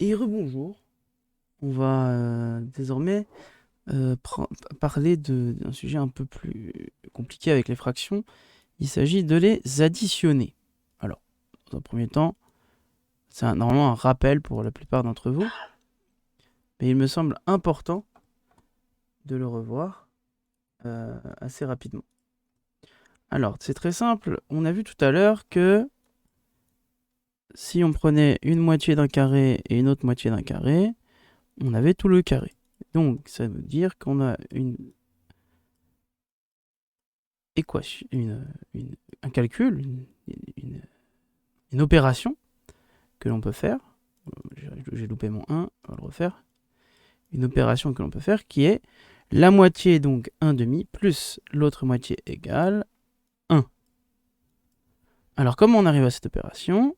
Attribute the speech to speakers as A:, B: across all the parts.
A: Et rebonjour, on va désormais parler d'un sujet un peu plus compliqué avec les fractions. Il s'agit de les additionner. Alors, dans un premier temps, c'est normalement un rappel pour la plupart d'entre vous, mais il me semble important de le revoir assez rapidement. Alors, c'est très simple, on a vu tout à l'heure que si on prenait une moitié d'un carré et une autre moitié d'un carré, on avait tout le carré. Donc, ça veut dire qu'on a équation, un calcul, une opération que l'on peut faire. J'ai loupé mon 1, on va le refaire. Une opération que l'on peut faire qui est la moitié, donc 1 demi, plus l'autre moitié égale 1. Alors, comment on arrive à cette opération?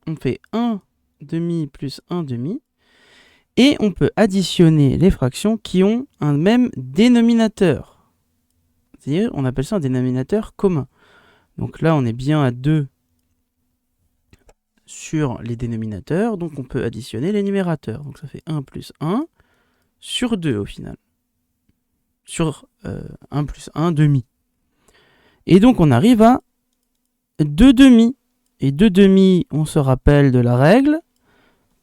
A: On fait 1 demi plus 1 demi. Et on peut additionner les fractions qui ont un même dénominateur. C'est-à-dire, on appelle ça un dénominateur commun. Donc là, on est bien à 2 sur les dénominateurs, donc on peut additionner les numérateurs. Donc ça fait 1 plus 1 sur 2 au final. Sur 1 plus 1 demi. Et donc on arrive à 2 demi. Et 2 demi, on se rappelle de la règle.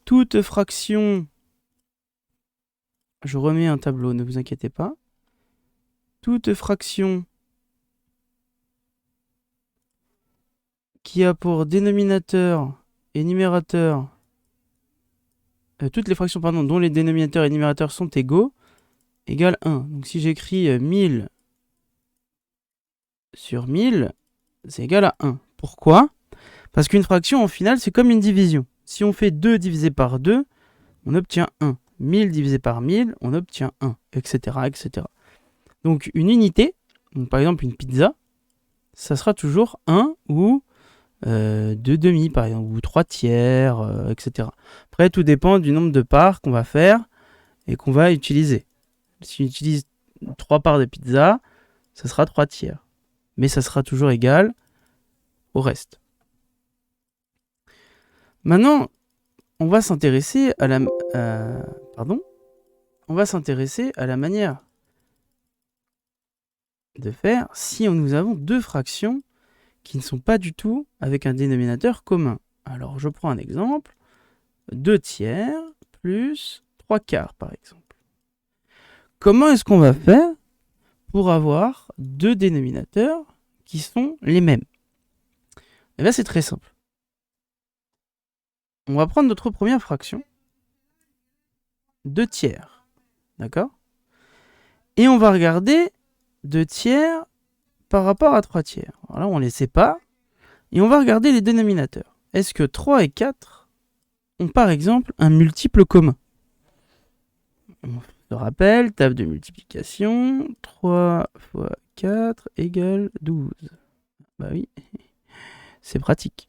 A: Toute fraction, je remets un tableau, ne vous inquiétez pas. Toute fraction qui a pour dénominateur et numérateur, toutes les fractions pardon, dont les dénominateurs et numérateurs sont égaux, égale 1. Donc si j'écris 1000 sur 1000, c'est égal à 1. Pourquoi? Parce qu'une fraction, au final, c'est comme une division. Si on fait 2 divisé par 2, on obtient 1. 1000 divisé par 1000, on obtient 1, etc., etc. Donc une unité, donc par exemple une pizza, ça sera toujours 1 ou 2 demi, par exemple, ou 3 tiers, etc. Après, tout dépend du nombre de parts qu'on va faire et qu'on va utiliser. Si on utilise 3 parts de pizza, ça sera 3 tiers. Mais ça sera toujours égal au reste. Maintenant, on va s'intéresser à la manière de faire si nous avons deux fractions qui ne sont pas du tout avec un dénominateur commun. Alors, je prends un exemple. 2 tiers plus 3 quarts, par exemple. Comment est-ce qu'on va faire pour avoir deux dénominateurs qui sont les mêmes? Eh bien, c'est très simple. On va prendre notre première fraction, 2 tiers, d'accord? Et on va regarder 2 tiers par rapport à 3 tiers. Alors là, on les sépare, et on va regarder les dénominateurs. Est-ce que 3 et 4 ont par exemple un multiple commun? On se rappelle, table de multiplication, 3 fois 4 égale 12. Bah oui, c'est pratique.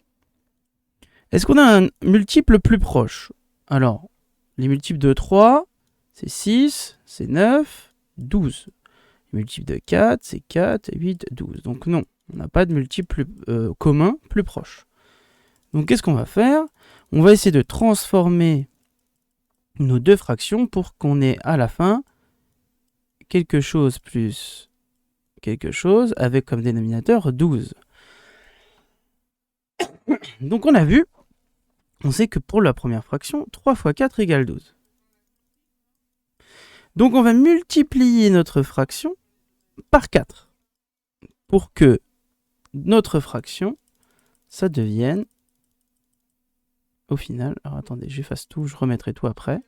A: Est-ce qu'on a un multiple plus proche? Alors, les multiples de 3, c'est 6, c'est 9, 12. Les multiples de 4, c'est 4, 8, 12. Donc non, on n'a pas de multiple commun plus proche. Donc qu'est-ce qu'on va faire? On va essayer de transformer nos deux fractions pour qu'on ait à la fin quelque chose plus quelque chose avec comme dénominateur 12. Donc on a vu, on sait que pour la première fraction, 3 fois 4 égale 12. Donc on va multiplier notre fraction par 4 pour que notre fraction, ça devienne, au final, alors attendez, j'efface tout, je remettrai tout après.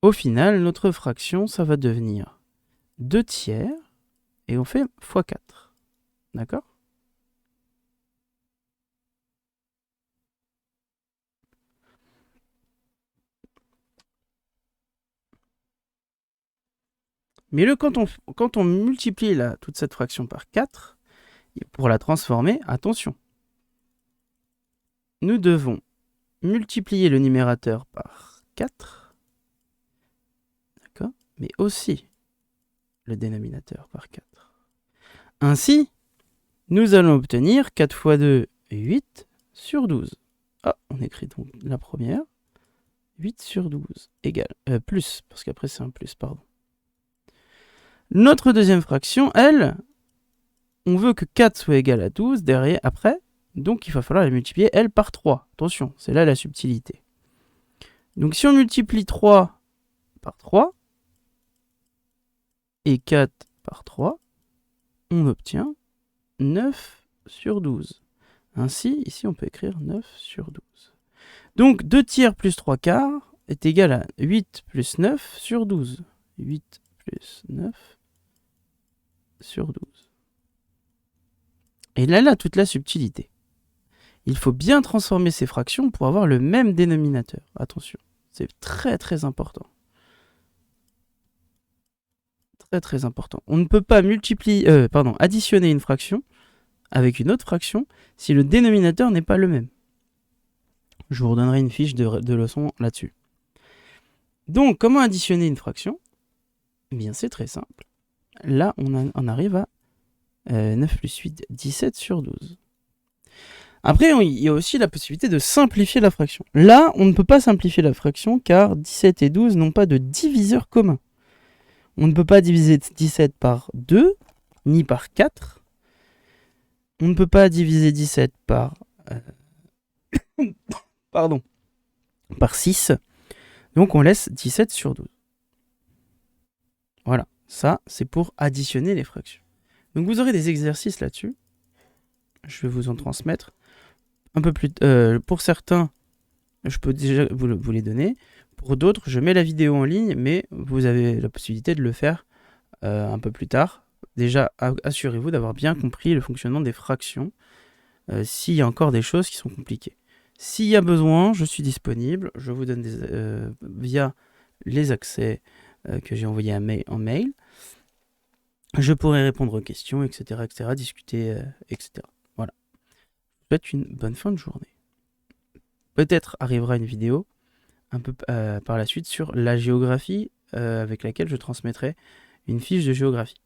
A: Au final, notre fraction, ça va devenir 2 tiers, et on fait x 4. D'accord? Mais quand on multiplie toute cette fraction par 4, pour la transformer, attention, nous devons multiplier le numérateur par 4, d'accord, mais aussi le dénominateur par 4. Ainsi, nous allons obtenir 4 fois 2, 8 sur 12. Ah, on écrit donc la première. 8 sur 12 égale... plus, parce qu'après c'est un plus, pardon. Notre deuxième fraction, elle, on veut que 4 soit égal à 12 derrière, après. Donc il va falloir la multiplier, elle, par 3. Attention, c'est là la subtilité. Donc si on multiplie 3 par 3, et 4 par 3, on obtient 9 sur 12. Ainsi, ici, on peut écrire 9 sur 12. Donc, 2 tiers plus 3 quarts est égal à 8 plus 9 sur 12. 8 plus 9 sur 12. Et là, toute la subtilité. Il faut bien transformer ces fractions pour avoir le même dénominateur. Attention, c'est très très important. Très très important. On ne peut pas additionner une fraction avec une autre fraction si le dénominateur n'est pas le même. Je vous redonnerai une fiche de leçon là-dessus. Donc, comment additionner une fraction? Eh bien, c'est très simple. Là, on arrive à 9 plus 8, 17 sur 12. Après, il y a aussi la possibilité de simplifier la fraction. Là, on ne peut pas simplifier la fraction car 17 et 12 n'ont pas de diviseur commun. On ne peut pas diviser 17 par 2, ni par 4. On ne peut pas diviser 17 par... par 6. Donc on laisse 17 sur 12. Voilà, ça c'est pour additionner les fractions. Donc vous aurez des exercices là-dessus. Je vais vous en transmettre. Un peu plus... pour certains, je peux déjà vous les donner. Pour d'autres, je mets la vidéo en ligne, mais vous avez la possibilité de le faire un peu plus tard. Déjà, assurez-vous d'avoir bien compris le fonctionnement des fractions, s'il y a encore des choses qui sont compliquées. S'il y a besoin, je suis disponible. Je vous donne via les accès que j'ai envoyés en mail. Je pourrai répondre aux questions, etc., discuter, etc. Voilà. Je vous souhaite une bonne fin de journée. Peut-être arrivera une vidéo un peu par la suite sur la géographie avec laquelle je transmettrai une fiche de géographie.